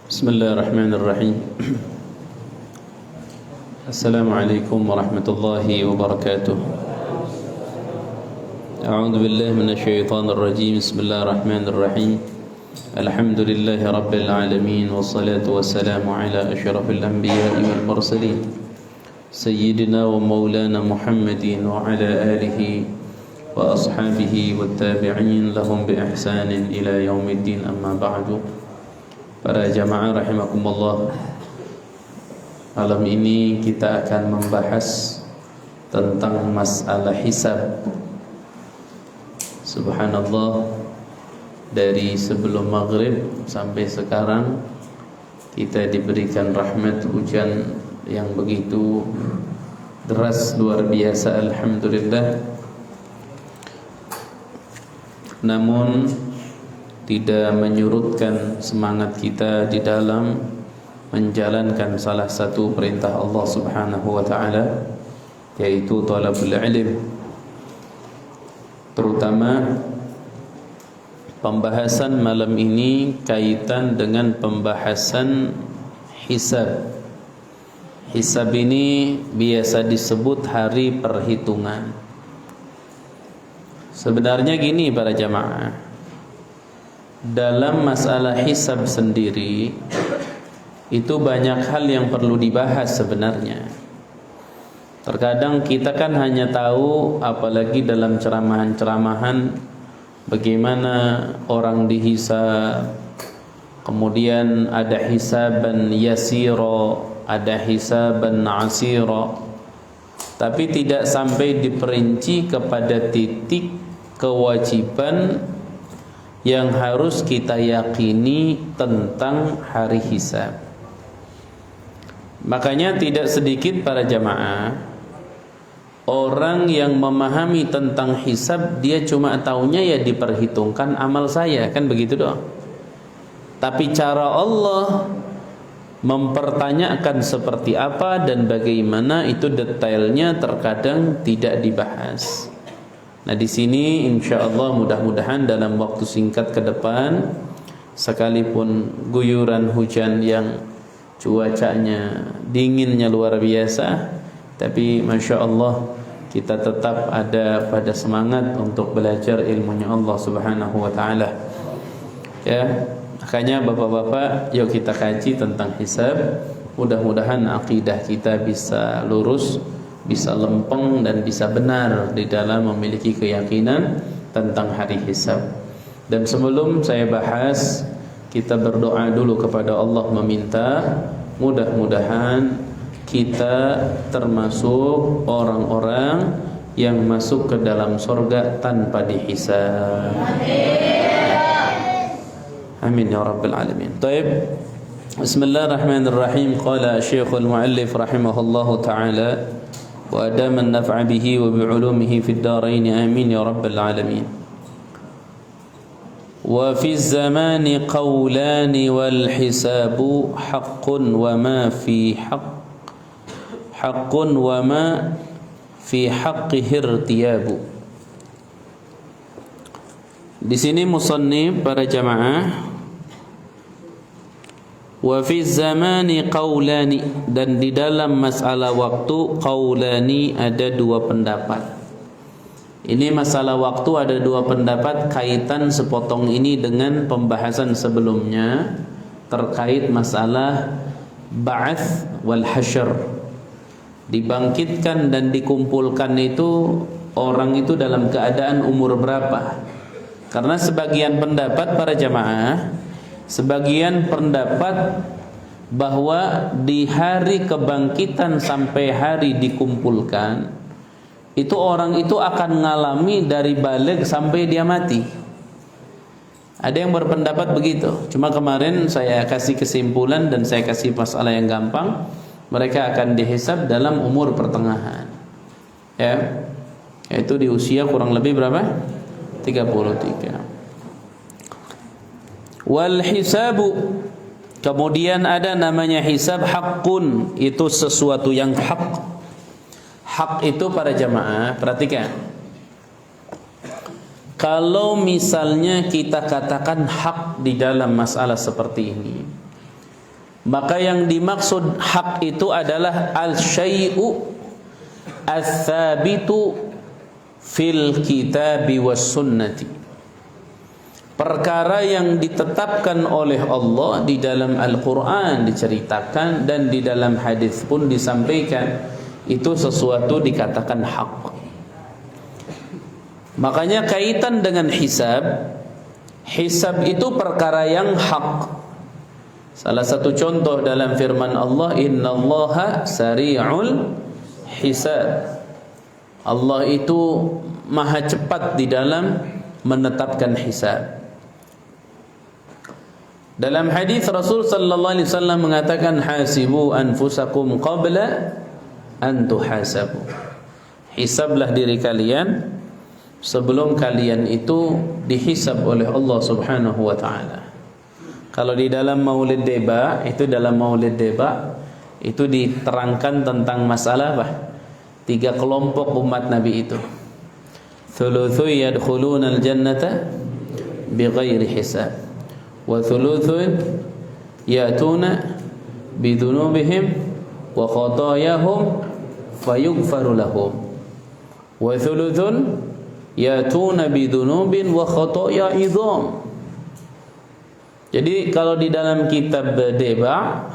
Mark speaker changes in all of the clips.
Speaker 1: Bismillahirrahmanirrahim. Assalamualaikum warahmatullahi wabarakatuh. A'udzu billahi minasyaitonir rajim. Bismillahirrahmanirrahim. Alhamdulillahi rabbil alamin wassalatu wassalamu ala asyrafil anbiya'i wal mursalin sayyidina wa maulana Muhammadin wa ala alihi wa ashabihi wat tabi'in lahum bi ihsanin ila yaumiddin, amma ba'du. Para jamaah rahimakumullah, malam ini kita akan membahas tentang masalah hisab. Subhanallah, dari sebelum maghrib sampai sekarang kita diberikan rahmat hujan yang begitu deras, luar biasa, alhamdulillah. Namun tidak menyurutkan semangat kita di dalam menjalankan salah satu perintah Allah Subhanahu wa taala, yaitu talabul ilm. Terutama pembahasan malam ini kaitan dengan pembahasan hisab. Hisab ini biasa disebut hari perhitungan. Sebenarnya gini para jamaah, dalam masalah hisab sendiri itu banyak hal yang perlu dibahas sebenarnya. Terkadang kita kan hanya tahu, apalagi dalam ceramahan-ceramahan, bagaimana orang dihisab, kemudian ada hisaban yasira, ada hisaban asira, tapi tidak sampai diperinci kepada titik kewajiban yang harus kita yakini tentang hari hisab. Makanya tidak sedikit para jamaah orang yang memahami tentang hisab, dia cuma taunya ya diperhitungkan amal saya, kan begitu doang. Tapi cara Allah mempertanyakan seperti apa dan bagaimana, itu detailnya terkadang tidak dibahas. Nah, di sini insyaallah mudah-mudahan dalam waktu singkat ke depan, sekalipun guyuran hujan yang cuacanya dinginnya luar biasa, tapi masya Allah kita tetap ada pada semangat untuk belajar ilmunya Allah Subhanahu wa taala. Ya, makanya bapak-bapak, yuk kita kaji tentang hisab. Mudah-mudahan akidah kita bisa lurus, bisa lempeng, dan bisa benar di dalam memiliki keyakinan tentang hari hisab. Dan sebelum saya bahas, kita berdoa dulu kepada Allah, meminta mudah-mudahan kita termasuk orang-orang yang masuk ke dalam surga tanpa dihisab. Amin ya rabbal alamin. Baik. Bismillahirrahmanirrahim. Qala Syekhul Muallif rahimahullahu taala wa adama an-naf'a bihi wa bi'ulumihi fid darain, amin ya rabbal alamin. Wa fi az-zamani qawlan wal hisabu haqqun wa ma fi haqqun wa ma fi haqqihi irtiyabu. Di sini musannif para jamaah, wa fi zamani qaulani, dan di dalam masalah waktu qaulani ada dua pendapat. Ini masalah waktu ada dua pendapat, kaitan sepotong ini dengan pembahasan sebelumnya terkait masalah ba'ats wal hasyr. Dibangkitkan dan dikumpulkan itu, orang itu dalam keadaan umur berapa? Karena sebagian pendapat para jamaah, sebagian pendapat bahwa di hari kebangkitan sampai hari dikumpulkan, itu orang itu akan mengalami dari baligh sampai dia mati. Ada yang berpendapat begitu. Cuma kemarin saya kasih kesimpulan dan saya kasih masalah yang gampang. Mereka akan dihisab dalam umur pertengahan, ya, yaitu di usia kurang lebih berapa? 33. Wal hisabu, Kemudian ada namanya hisab haqqun, itu sesuatu yang hak. Hak itu para jamaah, perhatikan. Kalau misalnya kita katakan hak di dalam masalah seperti ini, maka yang dimaksud hak itu adalah al-syai'u ats-tsabitu fil kitabi was sunnati. Perkara yang ditetapkan oleh Allah di dalam Al-Quran diceritakan dan di dalam hadis pun disampaikan, itu sesuatu dikatakan hak. Makanya kaitan dengan hisab, hisab itu perkara yang hak. Salah satu contoh dalam firman Allah, innallaha sari'ul hisab. Allah itu maha cepat di dalam menetapkan hisab. Dalam hadis Rasul sallallahu alaihi wasallam mengatakan, hasibu anfusakum qabla an tuhasabu. Hisablah diri kalian sebelum kalian itu dihisab oleh Allah Subhanahu wa taala. Kalau di dalam Maulid Deba, itu diterangkan tentang masalah apa? 3 kelompok umat Nabi itu. Thuluthu yadkhuluna al-jannata bighairi hisab. Wa thuluthun ya'tuna bidhunubihim wa khatayahum fayughfaru lahum. Wa thuluthun ya'tuna bidhunubin wa khataya idham. Jadi kalau di dalam kitab Deba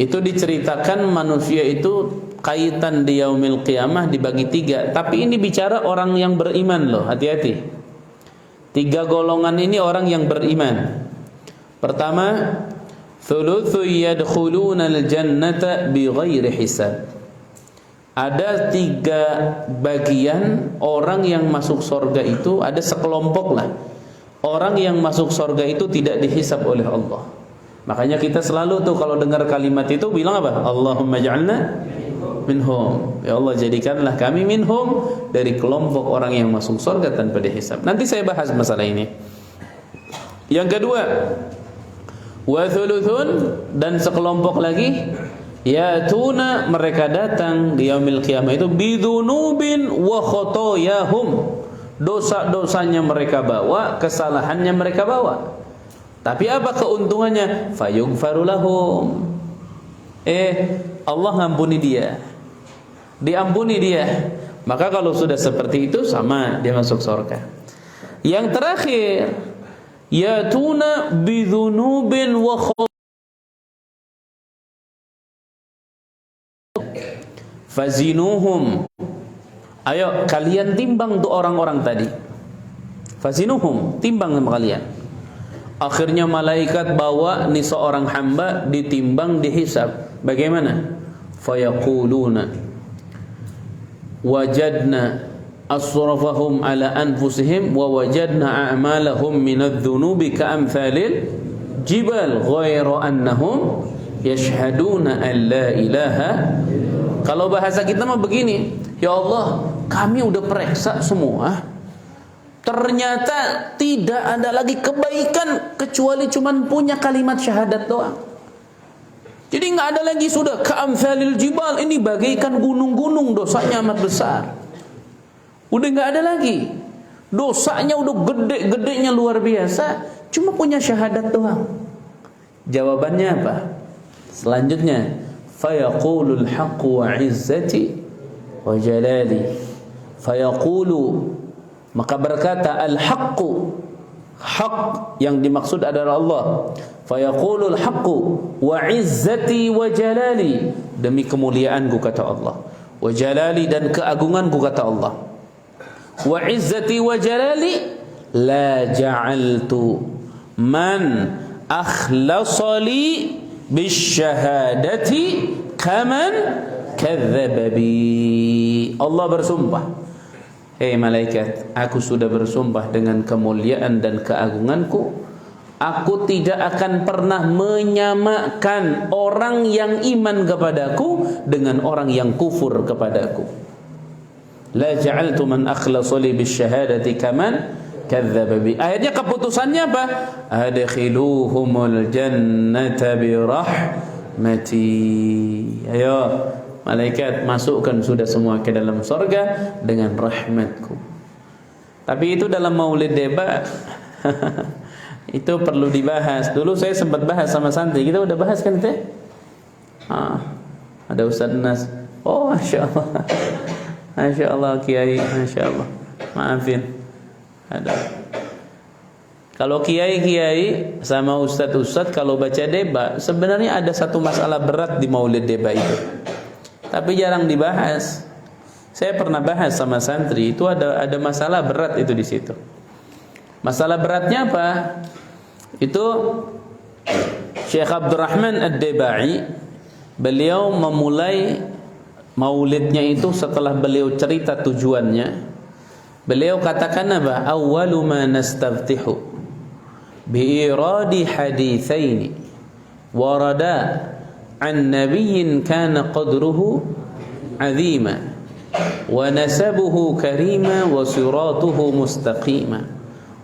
Speaker 1: itu diceritakan manusia itu kaitan di yaumil qiyamah dibagi 3. Tapi ini bicara orang yang beriman loh, hati-hati. 3 golongan ini orang yang beriman. Pertama, thuluthu yadkhuluna al-jannata bighairi hisab. Ada 3 bagian orang yang masuk surga itu, ada sekelompok lah. Orang yang masuk surga itu tidak dihisab oleh Allah. Makanya kita selalu tuh kalau dengar kalimat itu bilang apa? Allahumma ja'alna minhum. Ya Allah, jadikanlah kami minhum, dari kelompok orang yang masuk surga tanpa dihisab. Nanti saya bahas masalah ini. Yang kedua, wa thuluthun, dan sekelompok lagi, yatuna, mereka datang di yaumil qiyamah itu bidunubin wa khotoyahum. Dosa-dosanya mereka bawa, kesalahannya mereka bawa. Tapi apa keuntungannya? Fayughfaru lahum. Allah ngampuni dia, diampuni dia. Maka kalau sudah seperti itu, sama dia masuk surga. Yang terakhir, yatuna bidhunubin wa fazinuhum. Ayo kalian timbang tuh orang-orang tadi. Fazinuhum, timbang sama kalian. Akhirnya malaikat bawa nih seorang hamba, ditimbang, dihisab. Bagaimana? Fayaquluna wajadna asrafahum ala anfusihim wa wajadna a'malahum minadh-dhunubi ka'amthalil jibal ghayra annahum yashhaduna an la ilaha. Kalau bahasa kita mah begini, ya Allah, kami udah periksa semua, ternyata tidak ada lagi kebaikan kecuali cuman punya kalimat syahadat doang. Jadi nggak ada lagi, sudah ka'amthalil jibal, ini bagaikan gunung-gunung, dosanya amat besar. Udah nggak ada lagi, dosanya udah gede-gedenya luar biasa, cuma punya syahadat doang. Jawabannya apa? Selanjutnya, fayaqulul haqqu wa izzati wa jalali. Fayaqulu, maka berkata al-haqqu, hak yang dimaksud adalah Allah. Fayaqulul haqqu wa izzati wa jalali, demi kemuliaanku kata Allah, wa jalali, dan keagunganku kata Allah. Wa izzati wa jalali la ja'altu man akhlasali bisyahadati kaman kadzdzaba bi. Allah bersumpah, hei malaikat, aku sudah bersumpah dengan kemuliaan dan keagunganku, aku tidak akan pernah menyamakan orang yang iman kepadaku dengan orang yang kufur kepadaku. La ja'altu man akhlasali bisyahadati kaman kadzdzaba bi. Akhirnya keputusannya apa? Adkhiluhumul jannata bi rahmati. Ayo malaikat, masukkan sudah semua ke dalam surga dengan rahmatku. Tapi itu dalam maulid deba itu perlu dibahas. Dulu saya sempat bahas sama santri. Kita udah bahas kan teh? Ada Ustaz Nas. Oh, Masya Allah. Masya Allah Kiai, Masya Allah. Maafin. Ada. Kalau kiai-kiai sama ustadz-ustadz kalau baca deba, sebenarnya ada satu masalah berat di maulid deba itu, tapi jarang dibahas. Saya pernah bahas sama santri, itu ada masalah berat itu di situ. Masalah beratnya apa? Itu Syekh Abdurrahman Ad-Debai, beliau memulai maulidnya itu setelah beliau cerita tujuannya. Beliau katakan apa? Awwalu ma nastaftihu bi iradi haditsaini warada an nabiyyin kana qadruhu azima wa nasabuhu karima wa siratuhu mustaqima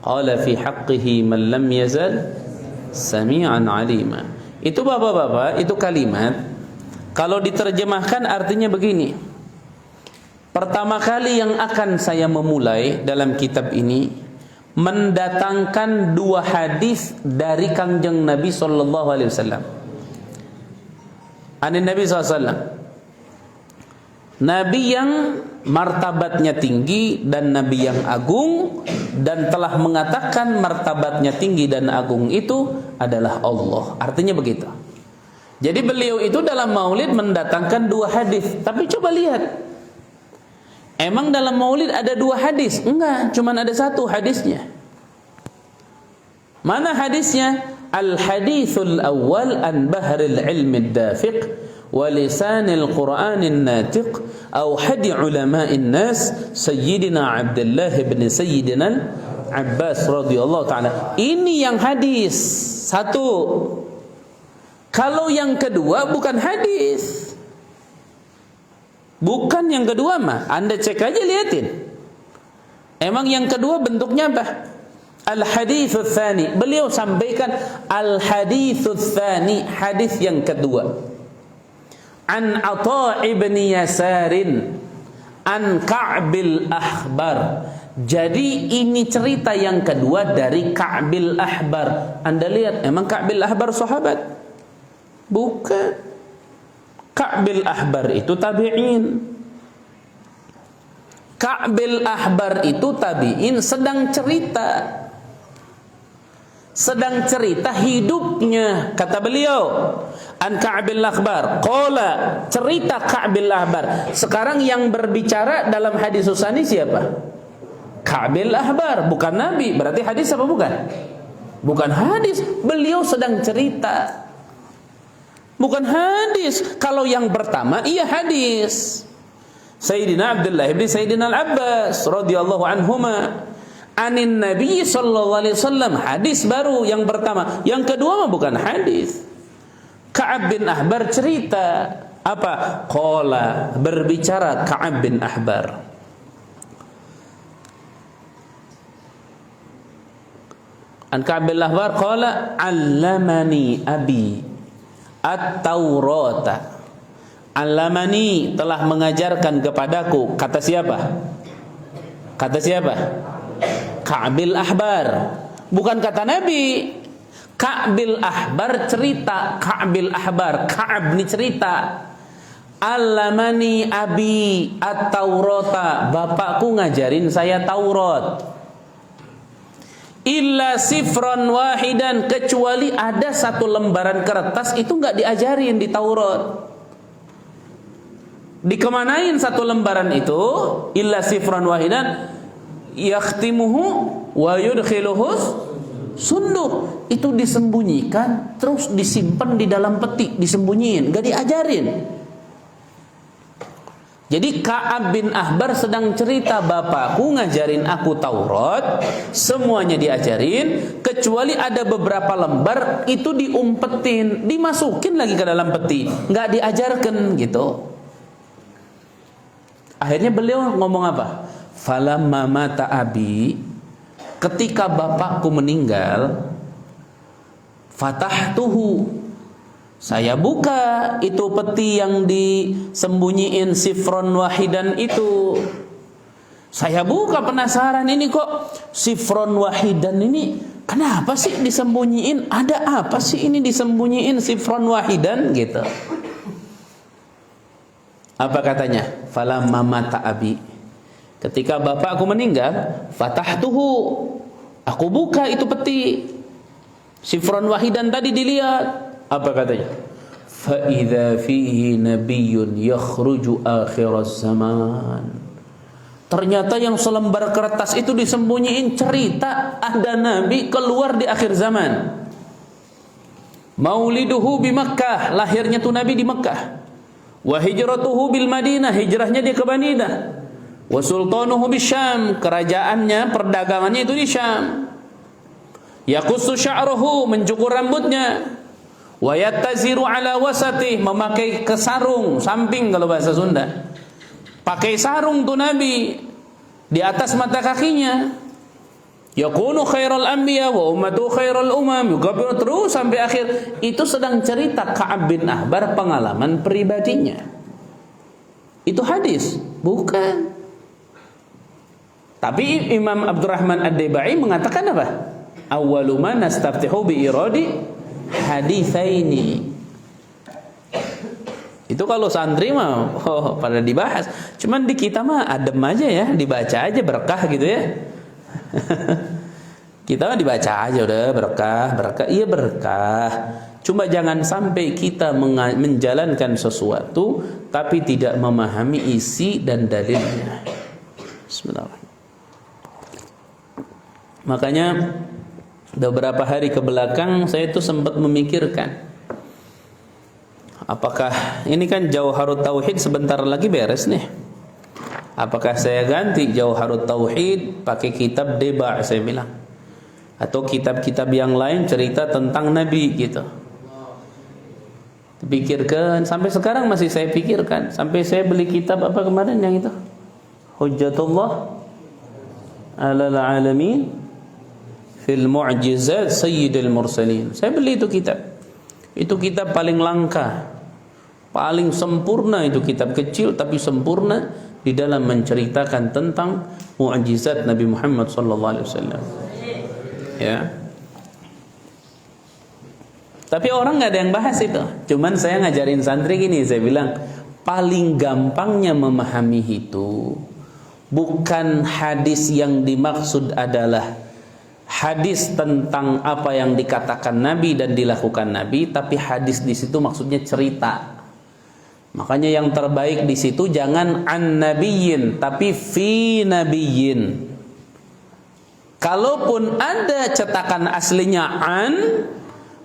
Speaker 1: qala fi haqqihi man lam yazal sami'an alima. Itu bapak-bapak, itu kalimat kalau diterjemahkan artinya begini. Pertama kali yang akan saya memulai dalam kitab ini mendatangkan dua hadis dari Kangjeng Nabi sallallahu alaihi wasallam. Anin Nabi sallallahu alaihi wasallam. Nabi yang martabatnya tinggi dan nabi yang agung, dan telah mengatakan martabatnya tinggi dan agung itu adalah Allah. Artinya begitu. Jadi beliau itu dalam maulid mendatangkan dua hadis. Tapi coba lihat. Emang dalam maulid ada dua hadis? Enggak, cuma ada satu hadisnya. Mana hadisnya? Al-hadithul awwal an bahril ilmi ad-dafiq wa lisanil qur'anin natiq aw hadi ulama'in nas sayyidina Abdullah bin Sayyidina Abbas radhiyallahu ta'ala. Ini yang hadis satu. Kalau yang kedua bukan hadis. Bukan yang kedua mah, Anda cek aja lihatin. Emang yang kedua bentuknya apa? Al-haditsus tsani. Beliau sampaikan al-haditsus tsani, hadis yang kedua. An Atha' ibn Yasarin an Ka'bil Ahbar. Jadi ini cerita yang kedua dari Ka'bil Ahbar. Anda lihat, emang Ka'bil Ahbar sahabat? Bukan. Ka'bil Ahbar itu tabi'in. Ka'bil Ahbar itu tabi'in sedang cerita hidupnya. Kata beliau, an Ka'bil Ahbar qala, cerita Ka'bil Ahbar. Sekarang yang berbicara dalam hadis Susani siapa? Ka'bil Ahbar, bukan Nabi. Berarti hadis apa bukan? Bukan hadis. Beliau sedang cerita, bukan hadis. Kalau yang pertama iya hadis. Sayyidina Abdullah bin Sayyidina Al-Abbas radhiyallahu anhuma anin Nabi sallallahu alaihi wasallam, hadis baru yang pertama. Yang kedua mah bukan hadis. Ka'ab bin Ahbar cerita apa? Qala, berbicara Ka'ab bin Ahbar. An Ka'ab bin Ahbar qala allamani abi At-Taurata. Alamani, telah mengajarkan kepadaku. Kata siapa? Kata siapa? Ka'bil Ahbar. Bukan kata Nabi. Ka'bil Ahbar cerita. Ka'bil Ahbar, Ka'ab ini cerita. Alamani abi At-Taurata. Bapakku ngajarin saya Taurat. Illa sifran wahidan, kecuali ada satu lembaran kertas itu nggak diajarin di Taurat. Dikemanain satu lembaran itu? Illa sifran wahidan yakhtimuhu wa yudkhiluhu sunduk. Itu disembunyikan terus disimpan di dalam peti, disembunyiin, nggak diajarin. Jadi Ka'ab bin Ahbar sedang cerita, bapakku ngajarin aku Taurat, semuanya diajarin, kecuali ada beberapa lembar itu diumpetin, dimasukin lagi ke dalam peti, nggak diajarkan gitu. Akhirnya beliau ngomong apa? Falamma mata abi, ketika bapakku meninggal, fatahtuhu, saya buka itu peti yang disembunyiin sifron wahidan itu. Saya buka, penasaran, ini kok sifron wahidan ini kenapa sih disembunyiin? Ada apa sih ini disembunyiin sifron wahidan gitu? Apa katanya? Falamma mata abi, ketika bapakku meninggal, fatahtuhu, aku buka itu peti sifron wahidan tadi, dilihat. Apa katanya? Fa idza fihi nabiyyun yakhruju akhiraz zaman. Ternyata yang selembar kertas itu disembunyiin cerita ada nabi keluar di akhir zaman. Mauliduhu bi Makkah, lahirnya tuh nabi di Makkah. Wa hijratuhu bil Madinah, hijrahnya dia ke Madinah. Wa sultanuhu bi Syam, kerajaannya, perdagangannya itu di Syam. Yaqussu sya'ruhu, mencukur rambutnya. Wa yattaziru ala wasatih, memakai kesarung samping kalau bahasa Sunda. Pakai sarung tuh Nabi di atas mata kakinya. Yakunu khairal anbiya wa ummatu khairal umam, yukabiru terus sampai akhir. Itu sedang cerita Ka'ab bin Ahbar, pengalaman pribadinya. Itu hadis, bukan. Tapi Imam Abdurrahman Ad-Daibai mengatakan apa? Awwalu ma nastaftihu bi iradi haditsaini. Itu kalau santri mah pada dibahas. Cuman di kita mah adem aja ya, dibaca aja berkah gitu ya. Kita mah dibaca aja udah berkah, iya berkah. Cuma jangan sampai kita menjalankan sesuatu tapi tidak memahami isi dan dalilnya. Bismillahirrahmanirrahim. Makanya beberapa hari ke belakang saya itu sempat memikirkan, apakah ini kan Jauharut Tauhid sebentar lagi beres nih. Apakah saya ganti Jauharut Tauhid pakai kitab Deba, saya bilang, atau kitab-kitab yang lain cerita tentang Nabi gitu. Dipikirkan, sampai sekarang masih saya pikirkan. Sampai saya beli kitab apa kemarin yang itu? Hujjatullah 'alal 'alamin fil mu'jizat sayyidil mursalin. Saya beli itu kitab. Itu kitab paling langka, paling sempurna. Itu kitab kecil tapi sempurna di dalam menceritakan tentang mukjizat Nabi Muhammad sallallahu alaihi wasallam. Ya. Tapi orang nggak ada yang bahas itu. Cuman saya ngajarin santri gini, saya bilang paling gampangnya memahami itu bukan hadis yang dimaksud adalah hadis tentang apa yang dikatakan Nabi dan dilakukan Nabi, tapi hadis di situ maksudnya cerita. Makanya yang terbaik di situ jangan an nabiyyin, tapi fi nabiyyin. Kalaupun ada cetakan aslinya an,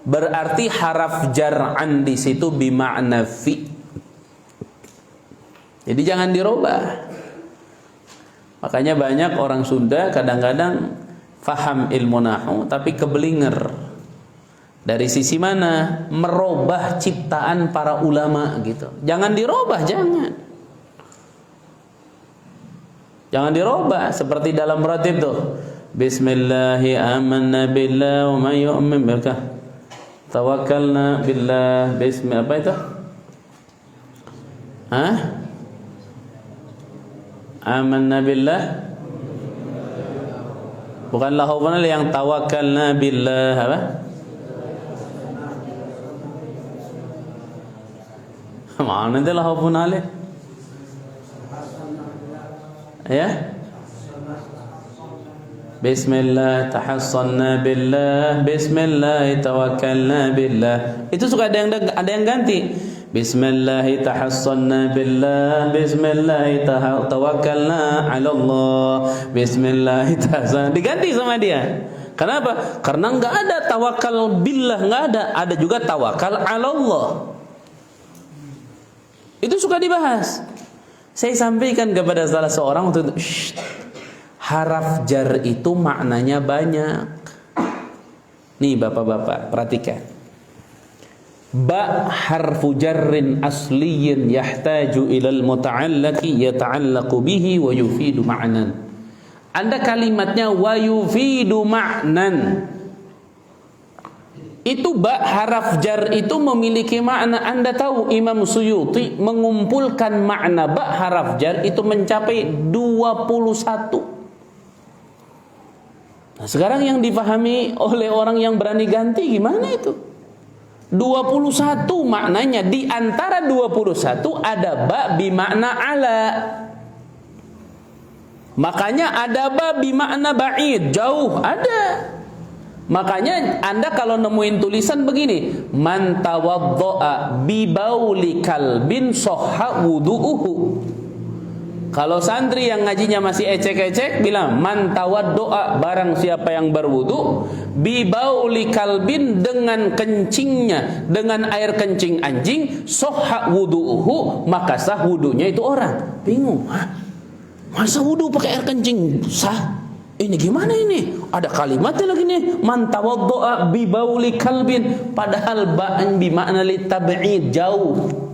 Speaker 1: berarti haraf jar'an di situ bimakna fi. Jadi jangan dirubah. Makanya banyak orang Sunda kadang-kadang faham ilmu nahwu tapi kebelinger. Dari sisi mana? Merubah ciptaan para ulama gitu. Jangan dirubah, jangan. Jangan dirubah seperti dalam ratib tuh. Bismillahi amanna billah wa may yu'min billah. Tawakkalna billah. Bismillah apa itu? Hah? Amanna billah. Bukanlah hubungan yang tawakkalna billah apa? Mana dia lah hubungan alih? Ya? Bismillah tahassanna billah, bismillah tawakkalna billah. Itu suka ada yang ganti. Bismillah tahassanna billah, bismillah tawakkalna 'ala Allah, bismillah tahassanna. Diganti sama dia. Kenapa? Karena enggak ada tawakal billah, enggak ada. Ada juga tawakal 'ala Allah. Itu suka dibahas. Saya sampaikan kepada salah seorang waktu itu, haraf jar itu maknanya banyak. Nih bapak-bapak, perhatikan. Ba harfu jarrin asliyin yahtaju ilal muta'allaqi yata'allaqu bihi wa yufidu ma'nan. Anda kalimatnya wa yufidu ma'nan. Itu ba haraf jar itu memiliki makna. Anda tahu Imam Suyuti mengumpulkan makna ba haraf jar itu mencapai 21. Nah, sekarang yang dipahami oleh orang yang berani ganti gimana itu? 21 maknanya, di antara 21 ada ba bimakna ala. Makanya ada ba bimakna ba'id, jauh, ada. Makanya Anda kalau nemuin tulisan begini, man tawaddo'a bi bauli kalbin sahha wudu'uhu. Kalau santri yang ngajinya masih ecek-ecek bilang man tawaddo'a, barang siapa yang berwudu bi bauli kalbin, dengan kencingnya, dengan air kencing anjing, sahha wudu'uhu, maka sah wudunya itu orang. Bingung, hah? Masa wudu pakai air kencing sah? Ini gimana ini? Ada kalimatnya lagi nih, man tawaddo'a bi bauli kalbin, padahal ba'an bi makna li tab'id, jauh.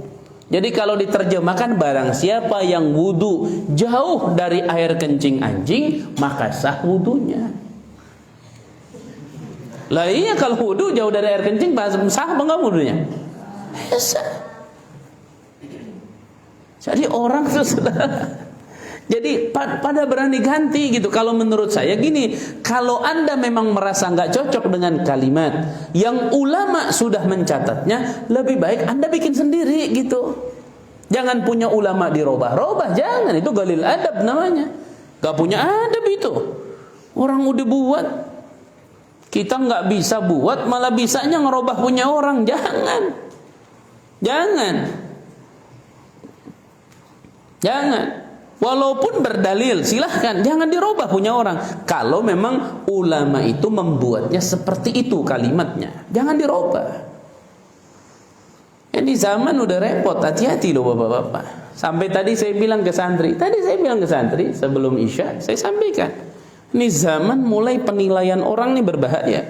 Speaker 1: Jadi kalau diterjemahkan barang siapa yang wudu jauh dari air kencing anjing, maka sah wudunya. Lah iya, kalau wudu jauh dari air kencing sah apa enggak wudunya? Sah. Jadi orang itu jadi pada berani ganti gitu. Kalau menurut saya gini, kalau Anda memang merasa nggak cocok dengan kalimat yang ulama sudah mencatatnya, lebih baik Anda bikin sendiri gitu. Jangan punya ulama dirobah-robah, jangan. Itu galil adab namanya. Gak punya adab itu. Orang udah buat, kita nggak bisa buat, malah bisanya ngerobah punya orang. Jangan. Walaupun berdalil, silahkan, jangan dirubah punya orang. Kalau memang ulama itu membuatnya seperti itu kalimatnya, jangan dirubah. Ini zaman udah repot, hati-hati loh bapak-bapak. Sampai tadi saya bilang ke santri, sebelum Isya saya sampaikan, ini zaman mulai penilaian orang ini berbahaya.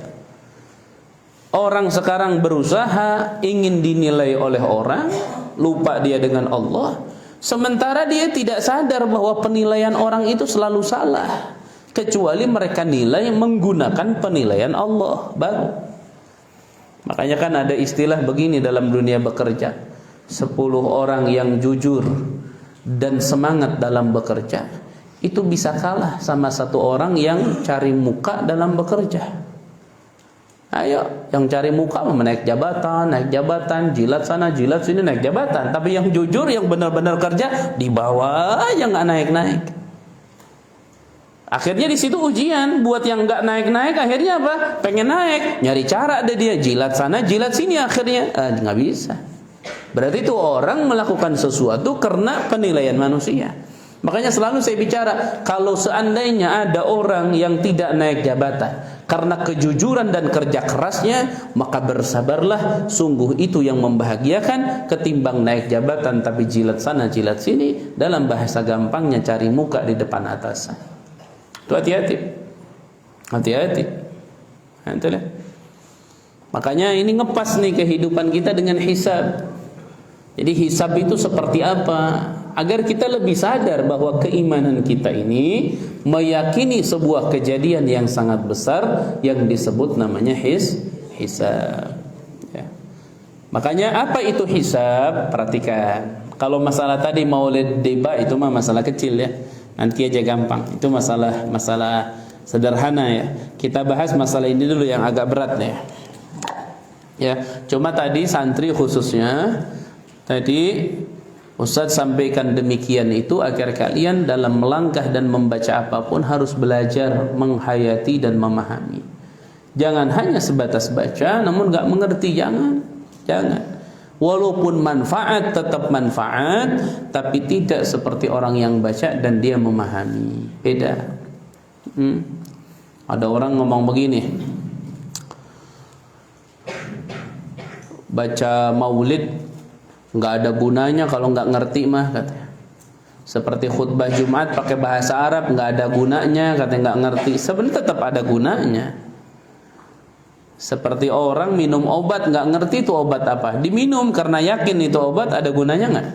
Speaker 1: Orang sekarang berusaha ingin dinilai oleh orang, lupa dia dengan Allah. Sementara dia tidak sadar bahwa penilaian orang itu selalu salah, kecuali mereka nilai menggunakan penilaian Allah baru. Makanya kan ada istilah begini dalam dunia bekerja, 10 orang yang jujur dan semangat dalam bekerja itu bisa kalah sama 1 orang yang cari muka dalam bekerja. Ayo, yang cari muka naik jabatan, jilat sana, jilat sini, naik jabatan. Tapi yang jujur, yang benar-benar kerja, di bawah yang nggak naik-naik. Akhirnya di situ ujian buat yang nggak naik-naik. Akhirnya apa? Pengen naik, nyari cara deh dia, jilat sana, jilat sini. Akhirnya nggak bisa. Berarti itu orang melakukan sesuatu karena penilaian manusia. Makanya selalu saya bicara, kalau seandainya ada orang yang tidak naik jabatan karena kejujuran dan kerja kerasnya, maka bersabarlah, sungguh itu yang membahagiakan ketimbang naik jabatan tapi jilat sana jilat sini, dalam bahasa gampangnya cari muka di depan atasan. Itu hati-hati. Makanya ini ngepas nih kehidupan kita dengan hisab. Jadi hisab itu seperti apa? Agar kita lebih sadar bahwa keimanan kita ini meyakini sebuah kejadian yang sangat besar yang disebut namanya hisab. Ya. Makanya apa itu hisab? Perhatikan. Kalau masalah tadi maulid deba itu mah masalah kecil ya. Nanti aja gampang. Itu masalah sederhana ya. Kita bahas masalah ini dulu yang agak berat ya. Ya, cuma tadi santri khususnya tadi Ustaz sampaikan demikian itu agar kalian dalam melangkah dan membaca apapun harus belajar menghayati dan memahami. Jangan hanya sebatas baca namun enggak mengerti, jangan. Walaupun manfaat tetap manfaat, tapi tidak seperti orang yang baca dan dia memahami. Beda. Ada orang ngomong begini, baca maulid nggak ada gunanya kalau nggak ngerti mah, katanya. Seperti khutbah Jumat pakai bahasa Arab nggak ada gunanya, katanya nggak ngerti. Sebenarnya tetap ada gunanya. Seperti orang minum obat nggak ngerti itu obat apa, diminum karena yakin itu obat, ada gunanya nggak?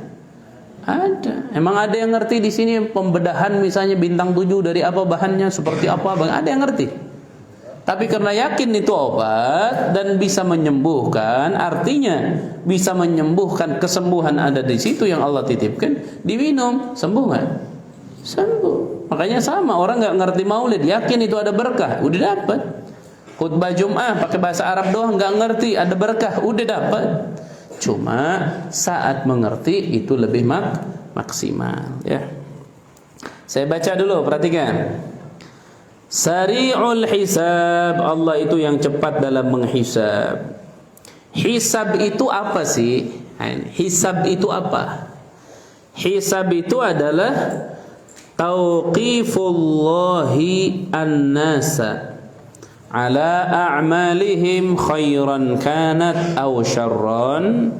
Speaker 1: Ada. Emang ada yang ngerti di sini pembedahan misalnya bintang 7 dari apa bahannya, seperti apa? Ada yang ngerti. Tapi karena yakin itu obat dan bisa menyembuhkan, artinya bisa menyembuhkan, kesembuhan ada di situ yang Allah titipkan, diminum, sembuh nggak? Sembuh. Makanya sama, orang nggak ngerti maulid, yakin itu ada berkah, udah dapat. Khutbah Jum'ah pakai bahasa Arab doang, nggak ngerti ada berkah, udah dapat. Cuma saat mengerti itu lebih maksimal, ya. Saya baca dulu, perhatikan. Sari'ul hisab, Allah itu yang cepat dalam menghisab. Hisab itu apa sih? Hisab itu apa? Hisab itu adalah tauqifullahi an-nasa ala a'malihim khairan kanat aw syarran,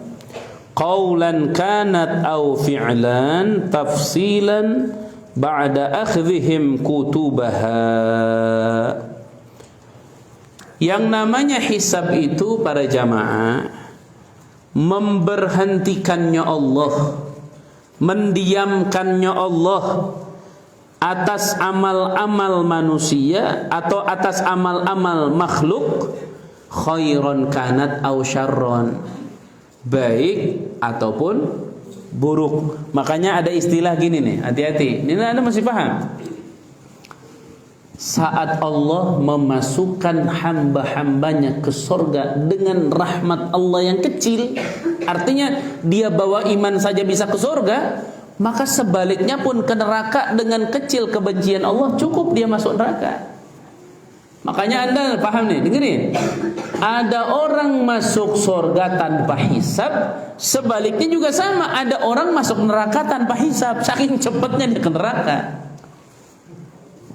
Speaker 1: qawlan kanat aw fi'lan, tafsilan ba'da akhdhihim kutubaha. Yang namanya hisab itu para jamaah, memberhentikannya Allah, mendiamkannya Allah atas amal-amal manusia atau atas amal-amal makhluk, khairan kanat aw syarran, baik ataupun buruk. Makanya ada istilah gini nih, hati-hati. Ini Anda masih paham? Saat Allah memasukkan hamba-hambanya ke surga dengan rahmat Allah yang kecil, artinya dia bawa iman saja bisa ke surga, maka sebaliknya pun ke neraka dengan kecil kebencian Allah, cukup dia masuk neraka. Makanya Anda paham nih, dengerin. Ada orang masuk surga tanpa hisab, sebaliknya juga sama. Ada orang masuk neraka tanpa hisab, saking cepatnya dia ke neraka.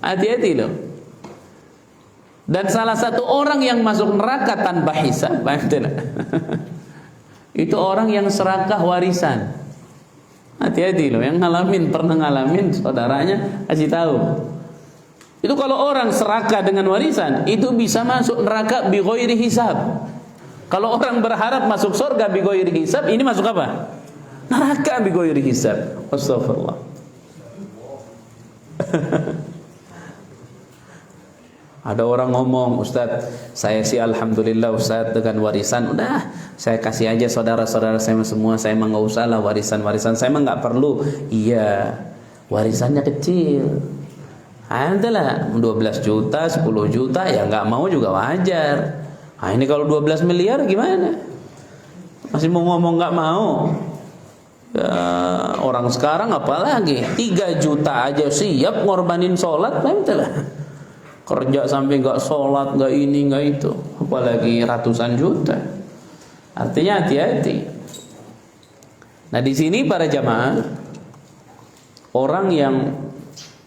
Speaker 1: Hati-hati loh. Dan salah satu orang yang masuk neraka tanpa hisab, itu orang yang serakah warisan. Hati-hati loh, yang ngalamin, pernah ngalamin, saudaranya kasih tahu. Itu kalau orang serakah dengan warisan, itu bisa masuk neraka bi ghairi hisab. Kalau orang berharap masuk surga bi ghairi hisab, ini masuk apa? Neraka bi ghairi hisab. Astagfirullah. Ada orang ngomong, Ustaz, saya sih alhamdulillah Ustaz dengan warisan, udah saya kasih aja saudara-saudara saya semua, saya mah nggak usah lah warisan saya mah nggak perlu. Iya, warisannya kecil. Adalah 12 juta, 10 juta, ya nggak mau juga wajar. Nah ini kalau 12 miliar gimana? Masih mau ngomong nggak mau? Ya, orang sekarang apalagi 3 juta aja siap ngorbanin sholat, lah. Kerja sampai nggak sholat, nggak ini, nggak itu, apalagi ratusan juta. Artinya hati-hati. Nah di sini para jamaah, orang yang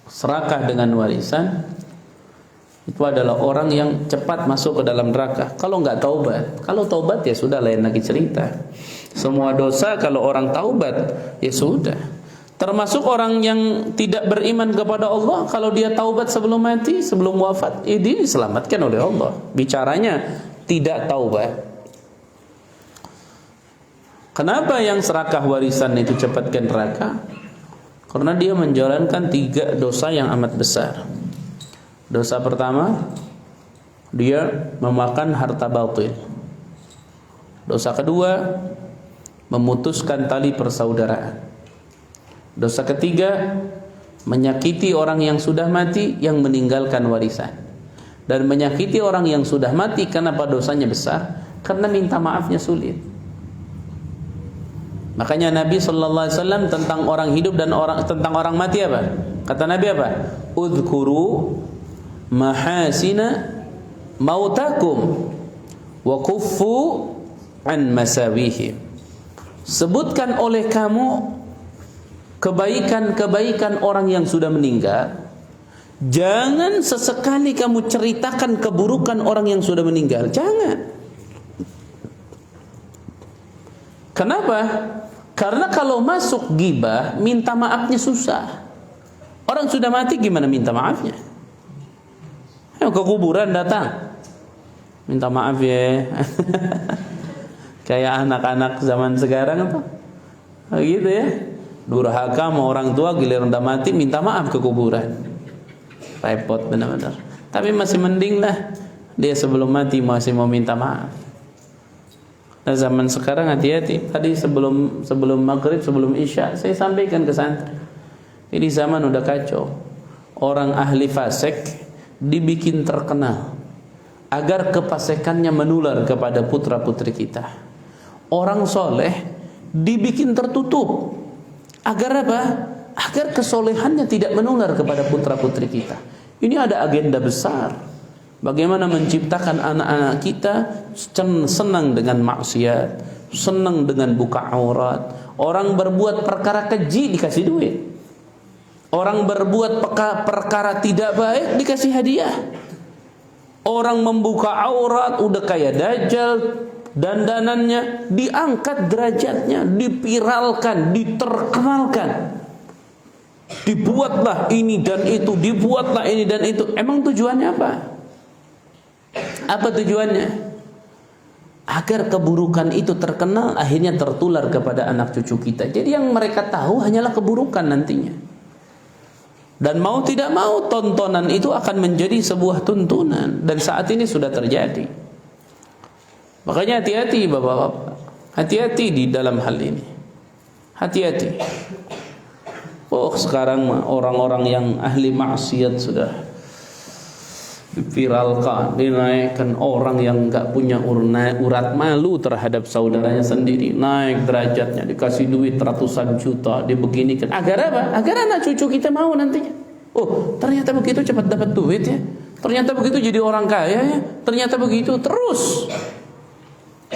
Speaker 1: serakah dengan warisan itu adalah orang yang cepat masuk ke dalam neraka kalau nggak taubat. Kalau taubat ya sudah, lain lagi cerita. Semua dosa kalau orang taubat ya sudah. Termasuk orang yang tidak beriman kepada Allah, kalau dia taubat sebelum mati, sebelum wafat, dia diselamatkan oleh Allah. Bicaranya tidak taubat. Kenapa yang serakah warisan itu cepat ke neraka? Karena dia menjalankan 3 dosa yang amat besar. Dosa pertama, dia memakan harta batil. Dosa kedua, memutuskan tali persaudaraan. Dosa ketiga, menyakiti orang yang sudah mati yang meninggalkan warisan. Dan menyakiti orang yang sudah mati, kenapa dosanya besar? Karena minta maafnya sulit. Makanya Nabi SAW tentang orang hidup dan tentang orang mati apa? Kata Nabi apa? Udhkuru mahasina mautakum wa kuffu an masawihim. Sebutkan oleh kamu kebaikan-kebaikan orang yang sudah meninggal. Jangan sesekali kamu ceritakan keburukan orang yang sudah meninggal. Jangan. Kenapa? Karena kalau masuk ghibah, minta maafnya susah. Orang sudah mati gimana minta maafnya? Ke kuburan datang, minta maaf ya. Kayak anak-anak zaman sekarang tuh, gitu ya. Durhaka sama orang tua, giliran udah mati minta maaf ke kuburan. Repot benar-benar. Tapi masih mending lah dia sebelum mati masih mau minta maaf. Nah, zaman sekarang hati-hati. Tadi sebelum maghrib, sebelum isya saya sampaikan ke santri. Ini zaman udah kacau. Orang ahli fasik dibikin terkenal agar kefasikannya menular kepada putra-putri kita. Orang soleh dibikin tertutup agar apa? Agar kesolehannya tidak menular kepada putra-putri kita. Ini ada agenda besar. Bagaimana menciptakan anak-anak kita senang dengan maksiat, senang dengan buka aurat. Orang berbuat perkara keji dikasih duit. Orang berbuat perkara tidak baik dikasih hadiah. Orang membuka aurat udah kayak dajjal, dandanannya diangkat derajatnya, dipiralkan, diterkenalkan. Dibuatlah ini dan itu, dibuatlah ini dan itu. Emang tujuannya apa? Apa tujuannya? Agar keburukan itu terkenal, akhirnya tertular kepada anak cucu kita. Jadi yang mereka tahu hanyalah keburukan nantinya. Dan mau tidak mau tontonan itu akan menjadi sebuah tuntunan. Dan saat ini sudah terjadi. Makanya hati-hati bapak-bapak. Hati-hati di dalam hal ini. Hati-hati. Oh, sekarang orang-orang yang ahli maksiat sudah viralkan, dinaikkan. Orang yang enggak punya urat malu terhadap saudaranya sendiri, naik derajatnya, dikasih duit ratusan juta, dibeginikan. Agar apa? Agar anak cucu kita mau nantinya. Oh, ternyata begitu cepat dapat duit ya. Ternyata begitu jadi orang kaya ya. Ternyata begitu terus.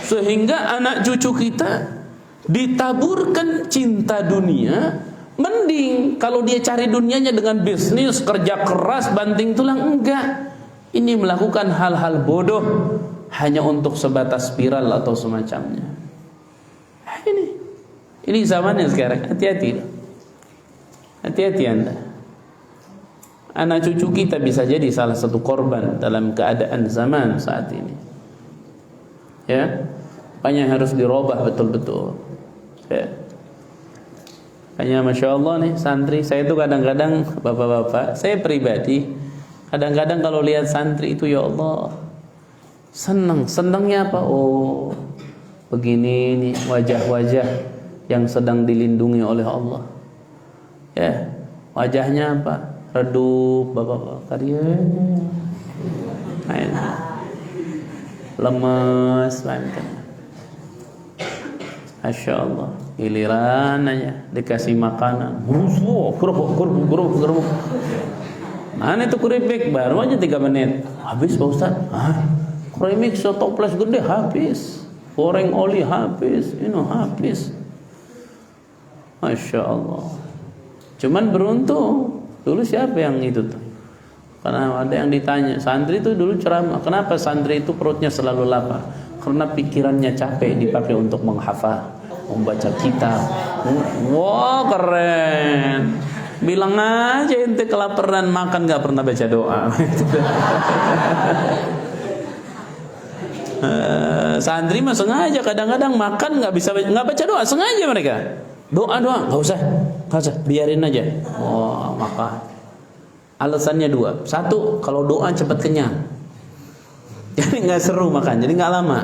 Speaker 1: Sehingga anak cucu kita ditaburkan cinta dunia. Mending kalau dia cari dunianya dengan bisnis, kerja keras, banting tulang. Enggak. Ini melakukan hal-hal bodoh hanya untuk sebatas viral atau semacamnya. Ini zamannya sekarang. Hati-hati. Hati-hati Anda. Anak cucu kita bisa jadi salah satu korban dalam keadaan zaman saat ini. Ya, makanya harus dirubah betul-betul. Ya. Hanya Masya Allah nih santri. Saya tuh kadang-kadang bapak-bapak, saya pribadi kadang-kadang kalau lihat santri itu ya Allah senangnya apa? Oh, begini nih wajah-wajah yang sedang dilindungi oleh Allah. Ya, wajahnya apa? Redup bapak-bapak, karyanya lemes banget. Masya Allah. Giliran aja dikasih makanan, gerubuk. Mana itu keripik? Baru aja 3 menit habis Pak Ustaz. Keripik setoples gede habis, goreng oli habis, habis. Masya Allah. Cuman beruntung dulu siapa yang itu tuh? Karena ada yang ditanya, santri itu dulu ceramah, kenapa santri itu perutnya selalu lapar? Karena pikirannya capek dipakai untuk menghafal, membaca kitab. Wah, keren. Bilang aja ente kelaparan makan gak pernah baca doa. Santri mah sengaja kadang-kadang makan nggak baca doa, sengaja mereka doa nggak usah biarin aja. Oh, maka alasannya 2. 1, kalau doa cepat kenyang, jadi nggak seru makan, jadi nggak lama.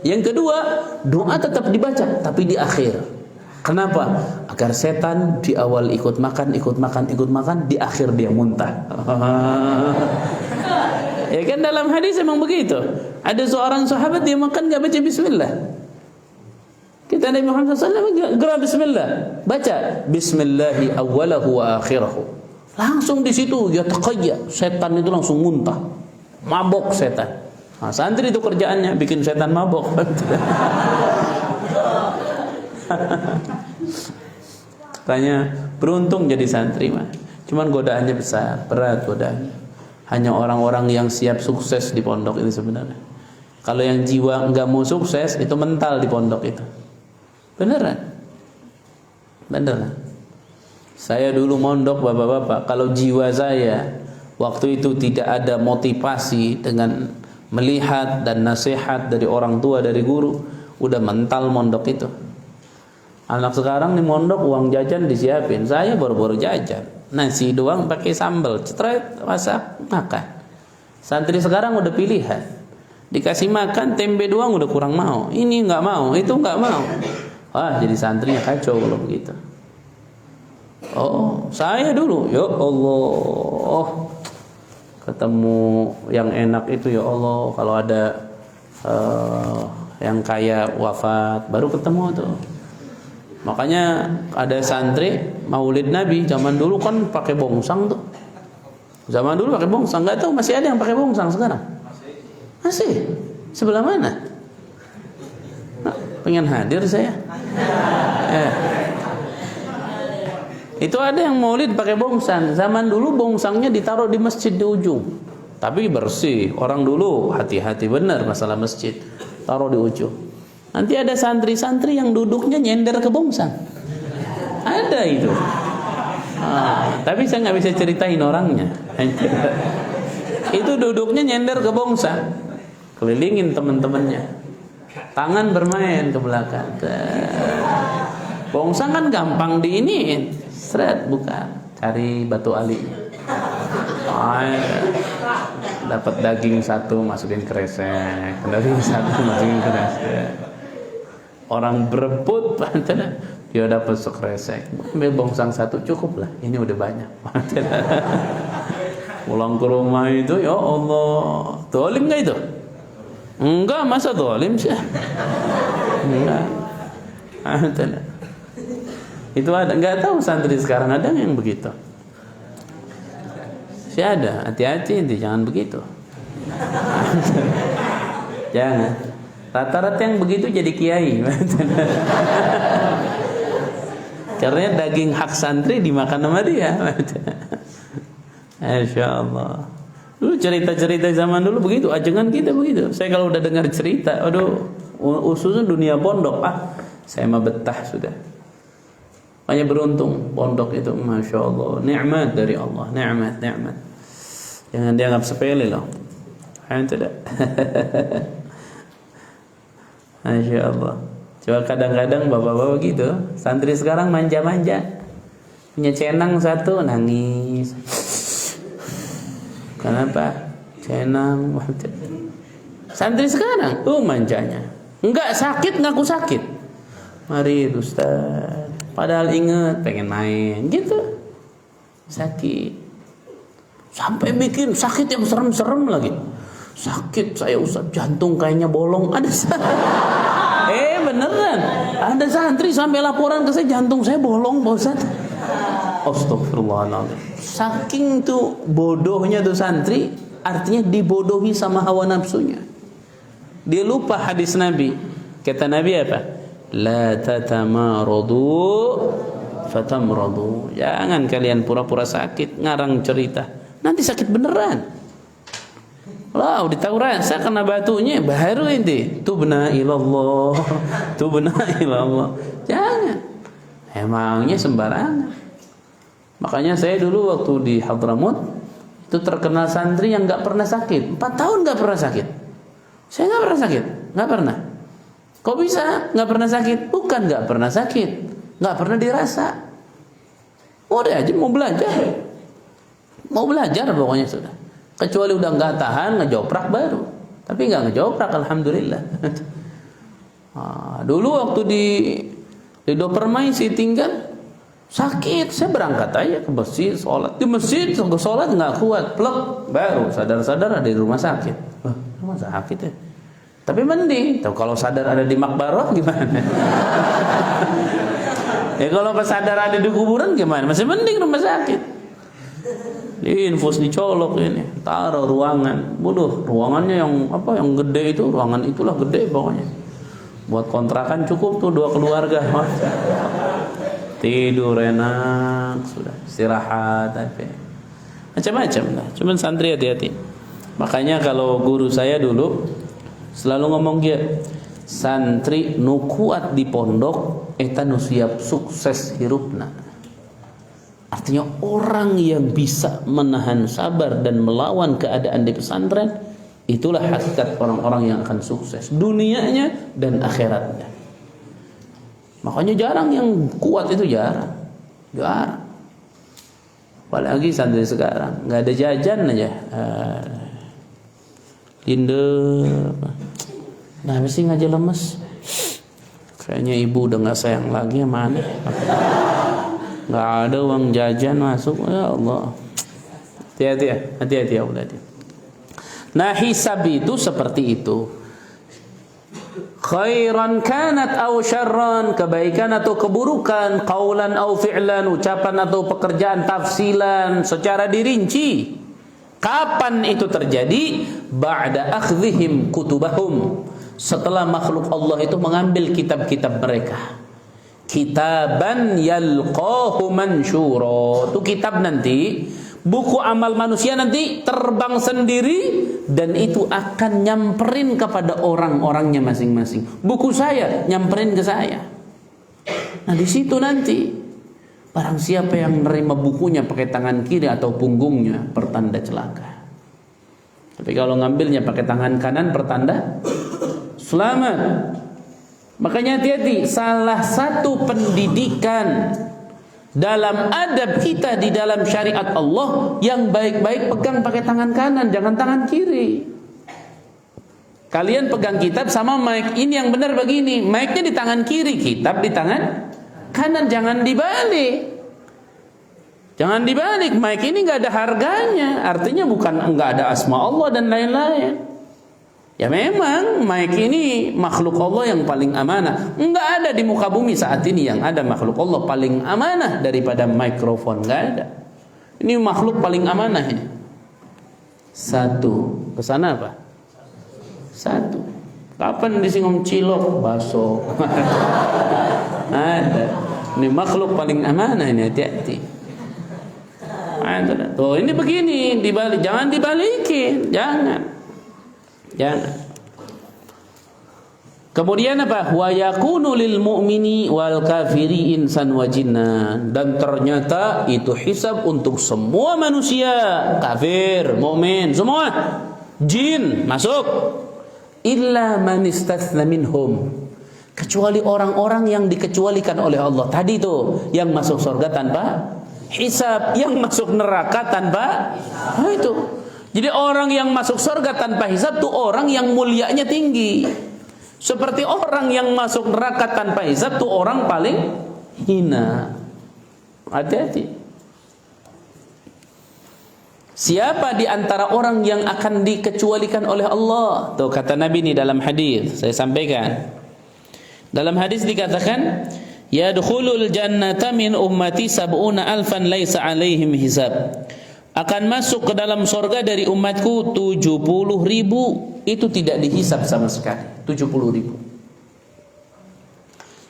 Speaker 1: Yang kedua, doa tetap dibaca tapi di akhir. Kenapa? Agar setan di awal ikut makan, di akhir dia muntah. Ya kan dalam hadis emang begitu. Ada seorang sahabat dia makan enggak baca bismillah. Kita Nabi Muhammad SAW gerak bismillah, baca bismillahi awwalahu wa akhirahu. Langsung di situ ya taqayya, setan itu langsung muntah. Mabok setan. Nah, santri itu kerjaannya bikin setan mabok. Katanya beruntung jadi santri mah. Cuman godaannya besar, berat godaannya. Hanya orang-orang yang siap sukses di pondok ini sebenarnya. Kalau yang jiwa enggak mau sukses itu mental di pondok itu. Beneran. Saya dulu mondok bapak-bapak, kalau jiwa saya waktu itu tidak ada motivasi dengan melihat dan nasihat dari orang tua, dari guru, udah mental mondok itu. Anak sekarang di mondok uang jajan disiapin, saya baru-baru jajan nasi doang pakai sambal, cetret, masak, makan. Santri sekarang udah pilihan, dikasih makan tempe doang udah kurang mau, ini nggak mau, itu nggak mau. Wah, jadi santrinya kacau kalau begitu. Oh, saya dulu, ya Allah, ketemu yang enak itu ya Allah, kalau ada yang kaya wafat baru ketemu tuh. Makanya ada santri Maulid Nabi zaman dulu kan pakai bongsang tuh. Zaman dulu pakai bongsang, nggak tahu masih ada yang pakai bongsang sekarang? Masih. Sebelah mana? Nah, pengen hadir saya. Itu ada yang Maulid pakai bongsang. Zaman dulu bongsangnya ditaruh di masjid di ujung. Tapi bersih. Orang dulu hati-hati benar masalah masjid. Taruh di ujung. Nanti ada santri-santri yang duduknya nyender ke bongsang. Ada itu. Tapi saya nggak bisa ceritain orangnya. Itu duduknya nyender ke bongsang, kelilingin teman-temannya, tangan bermain ke belakang. Bongsang kan gampang diiniin, seret buka, cari batu ali. Dapat daging satu masukin kresek, daging satu masukin kresek. Orang berebut, dia dapat sekresek. Ambil bongsang satu cukup lah, ini udah banyak. Pulang ke rumah itu, ya Allah, dolim nggak itu? Enggak, masa dolim sih? Enggak. Itu ada, nggak tahu santri sekarang ada yang begitu. Sih ada, hati-hati inti, jangan begitu. Jangan. Rata-rata yang begitu jadi kiai. Karena daging hak santri dimakan sama dia. Masya Allah. Dulu cerita-cerita zaman dulu begitu, ajengan kita begitu. Saya kalau udah dengar cerita, aduh, khususnya dunia pondok, saya mah betah sudah. Hanya beruntung pondok itu, Masya Allah, nikmat dari Allah, nikmat. Jangan dianggap sepele loh. Tidak. Masya Allah. Coba kadang-kadang bapak-bapak gitu, santri sekarang manja-manja, punya cenang satu nangis. Kenapa? Cenang. Santri sekarang, manjanya. Enggak sakit, ngaku sakit. Mari Ustaz. Padahal ingat pengen main, gitu. Sakit. Sampai bikin sakit yang serem-serem lagi. Sakit saya Ustaz, jantung kayaknya bolong. Ada beneran. Ada santri sampai laporan ke saya, jantung saya bolong Pak Ustaz. Astagfirullahaladzim. Saking tuh bodohnya tuh santri, artinya dibodohi sama hawa nafsunya. Dia lupa hadis Nabi. Kata Nabi apa? La tatamaradu fatamradu. Jangan kalian pura-pura sakit, ngarang cerita. Nanti sakit beneran. Lah, udah tahu rasa kena batunya, baru inti. Tubna ilallah. Jangan. Emangnya sembarangan. Makanya saya dulu waktu di Hadramut itu terkenal santri yang nggak pernah sakit. 4 tahun nggak pernah sakit. Saya nggak pernah sakit, nggak pernah. Kok bisa nggak pernah sakit? Bukan nggak pernah sakit, nggak pernah dirasa. Udah aja mau belajar pokoknya sudah. Kecuali udah nggak tahan ngejoprak baru. Tapi nggak ngejoprak, alhamdulillah. Dulu waktu di Dopermai sih tinggal sakit, saya berangkat aja ke masjid sholat. Di masjid sholat nggak kuat, plek, baru sadar-sadar ada di rumah sakit. Rumah sakit ya. Tapi mending, kalau sadar ada di makbarah gimana? Ya kalau sadar ada di kuburan gimana? Masih mending rumah sakit. Diinfus dicolok ini, taruh ruangan. Bodoh, ruangannya yang gede itu, ruangan itulah gede pokoknya. Buat kontrakan cukup tuh 2 keluarga. Tidur enak, sudah istirahat aja. Macam-macam lah. Cuman santri hati-hati. Makanya kalau guru saya dulu selalu ngomong dia, santri nu kuat di pondok eta nu siap sukses hirupna. Artinya orang yang bisa menahan sabar dan melawan keadaan di pesantren, itulah hakikat orang-orang yang akan sukses dunianya dan akhiratnya. Makanya jarang yang kuat itu, jarang. Apalagi santri sekarang nggak ada jajan aja. Linda, nah mesti ngaji lemes. Kayaknya ibu udah nggak sayang lagi sama aneh. Nggak ada uang jajan masuk, ya Allah. Hati-hati ya udah. Nah, hisab itu seperti itu. Khairan kanat aw syarran, kebaikan atau keburukan, qaulan aw fi'lan, ucapan atau pekerjaan, tafsilan secara dirinci. Kapan itu terjadi? Ba'da akhdhihim kutubahum, setelah makhluk Allah itu mengambil kitab-kitab mereka. Kitaban yalqahu mansyura, itu kitab nanti, buku amal manusia nanti terbang sendiri dan itu akan nyamperin kepada orang-orangnya masing-masing. Buku saya nyamperin ke saya. Nah di situ nanti barang siapa yang menerima bukunya pakai tangan kiri atau punggungnya, pertanda celaka. Tapi kalau ngambilnya pakai tangan kanan, pertanda selamat. Makanya hati-hati, salah satu pendidikan dalam adab kita di dalam syariat Allah yang baik-baik pegang pakai tangan kanan, jangan tangan kiri. Kalian pegang kitab sama mic, ini yang benar begini, mic-nya di tangan kiri, kitab di tangan kanan, jangan dibalik. Jangan dibalik, mic ini nggak ada harganya, artinya bukan nggak ada asma Allah dan lain-lain. Ya memang mic ini makhluk Allah yang paling amanah. Enggak ada di muka bumi saat ini yang ada makhluk Allah paling amanah daripada mikrofon, enggak ada. Ini makhluk paling amanah ini. Satu, kesana apa? Satu. Kapan disinggung cilok, baso? Ada. Ini makhluk paling amanah ini, hati-hati. Tuh ini begini, dibalik, jangan dibalikin, jangan. Kemudian apa? Wa yakunu lil mu'mini wal kafiri insan wa jinnan, dan ternyata itu hisab untuk semua manusia, kafir, mukmin, semua. Jin masuk. Illa man istatsna minhum, kecuali orang-orang yang dikecualikan oleh Allah. Tadi itu yang masuk surga tanpa hisab, yang masuk neraka tanpa itu. Jadi orang yang masuk surga tanpa hisab itu orang yang mulianya tinggi. Seperti orang yang masuk neraka tanpa hisab itu orang paling hina. Hati-hati. Siapa di antara orang yang akan dikecualikan oleh Allah? Tuh kata Nabi ini dalam hadis, saya sampaikan. Dalam hadis dikatakan, yadkhulul jannata min ummati sab'una alfan laisa alaihim hisab. Akan masuk ke dalam surga dari umatku 70.000, itu tidak dihisab sama sekali. 70.000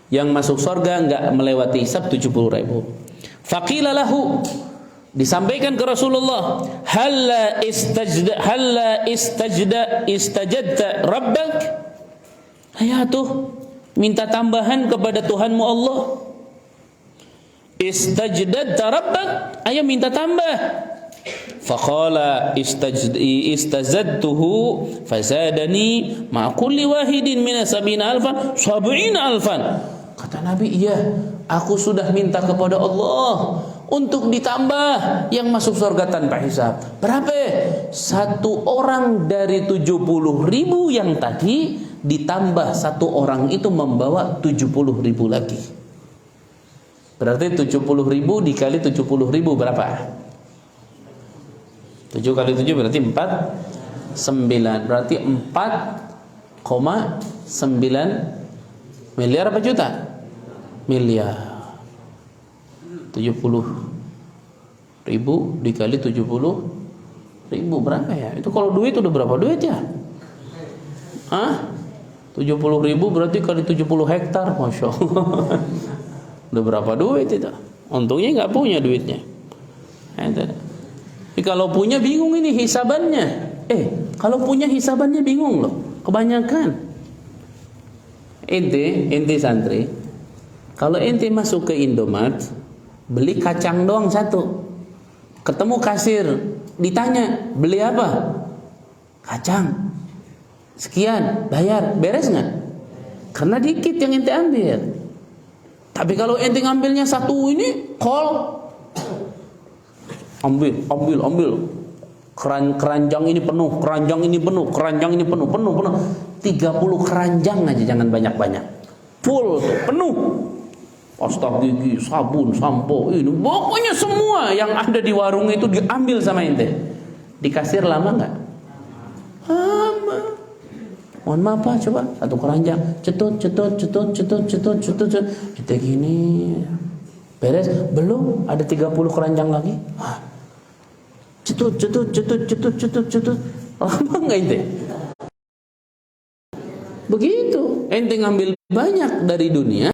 Speaker 1: yang masuk surga enggak melewati hisab 70.000. Faqila lahu, disampaikan ke Rasulullah, halla istajadta rabbak, ayah tuh minta tambahan kepada Tuhanmu Allah. Istajadta rabbak, ayo minta tambah. Faqala istazadtuhu fazadani ma kulli wahidin min 70,000 70,000. Kata Nabi, iya, aku sudah minta kepada Allah untuk ditambah yang masuk surga tanpa hisab. Berapa? Satu orang dari 70.000 yang tadi ditambah satu orang itu membawa 70.000 lagi. Berarti 70.000 dikali 70.000 berapa? 7 kali 7 berarti 49. Berarti 4,9 miliar apa juta? Miliar. 70.000 dikali 70.000 berapa ya? Itu kalau duit udah berapa duit ya? 70.000 berarti kali 70 hektar, Masya Allah. Udah berapa duit itu? Untungnya nggak punya duitnya. Tapi kalau punya bingung ini hisabannya. Kalau punya hisabannya bingung loh. Kebanyakan. Ente santri, kalau ente masuk ke Indomaret, beli kacang doang satu, ketemu kasir, ditanya beli apa? Kacang. Sekian, bayar, beres nggak? Karena dikit yang ente ambil. Tapi kalau ente ngambilnya satu ini, kol, ambil. Keranjang ini penuh, keranjang ini penuh, keranjang ini penuh. 30 keranjang aja, jangan banyak-banyak. Full tuh, penuh. Pasta gigi, sabun, sampo, ini pokoknya semua yang ada di warung itu diambil sama ente. Di kasir lama nggak? Lama. Mohon maaf Pak, coba satu keranjang, cetut. Kita gini, beres, belum ada 30 keranjang lagi. Cetut. Lama nggak ente? Begitu, ente ngambil banyak dari dunia,